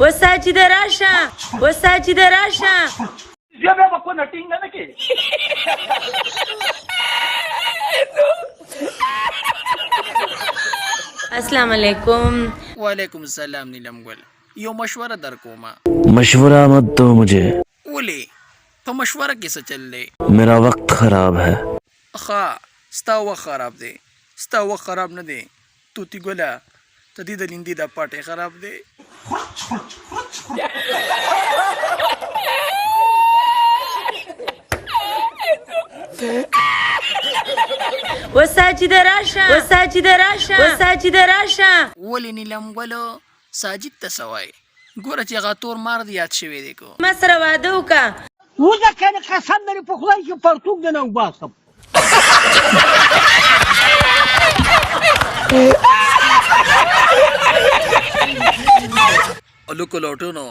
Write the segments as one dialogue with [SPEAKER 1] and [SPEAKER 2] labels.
[SPEAKER 1] وساجد راشه وساجد راشه
[SPEAKER 2] زه بیا به کونه ټینګه نه کې
[SPEAKER 1] السلام علیکم.
[SPEAKER 3] وعلیکم السلام نیلم ګل یو مشوره در کومه.
[SPEAKER 4] मशवरा मत दो मुझे,
[SPEAKER 3] ولې په مشوره کې څه چل دی؟
[SPEAKER 4] मेरा वक्त खराब है.
[SPEAKER 3] ښه ستا وخت خراب دی. ستا وخت خراب نه دی توتی ګله ته دې د لیندې دا پاټې خراب دی.
[SPEAKER 1] وساجد راشه وساجد راشه وساجد راشه.
[SPEAKER 3] ولې نیلم ګلو ساجد ته څه وایي؟ ګوره چې هغه تور مار دې یاد شوی دی کو.
[SPEAKER 1] ما سره واده وکړه.
[SPEAKER 2] وزه کنه قسم لري په خدای چې پرتوګ دې نه وباسم.
[SPEAKER 3] الکو لوټونو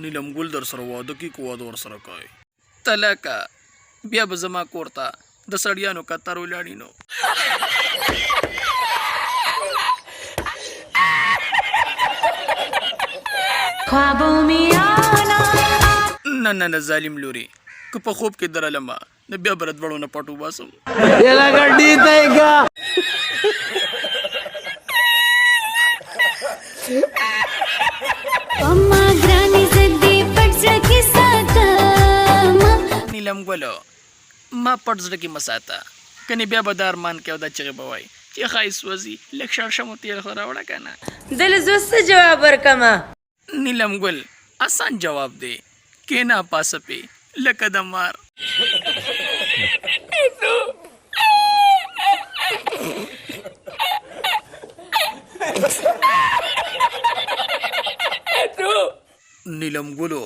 [SPEAKER 3] نیلم ګل در سره واده کې کو واده ور سره کوي تلکه بیا به زما کور ته د سړیانو کتر ولاړی نو.
[SPEAKER 1] خوابو میانا
[SPEAKER 3] نه نه نه ظالم لوري که په خوب کې درلمه نه بیا برد وړو نه پټو باسم.
[SPEAKER 4] येला गड्डी देगा.
[SPEAKER 5] अम्मा ग्रानी जल्दी पट सके साथा
[SPEAKER 3] نیلم ګلو ما پټ زړه کې مساته کني بیا به د ارمان کې او د چغې به وایي چې ښایي سوځي لږ شړشمو تېل خو راوړه که نه.
[SPEAKER 1] دل زه څه جواب ورکمه؟
[SPEAKER 3] نیلم ګل آسان جواب دی کینا پاسه پې لکه د مار. نیلم ګلو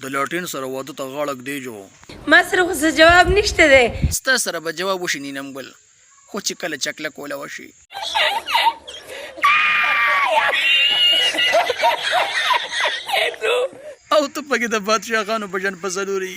[SPEAKER 3] د لاټین سره واده ته غاړه ږدې جو.
[SPEAKER 1] ما سره خو څه جواب نشته دی.
[SPEAKER 3] ستا سره به جواب وشي نیلم ګل خو چې کله چکله کوله وشي. او ته پکې د بادشاهانو په جن په ضروري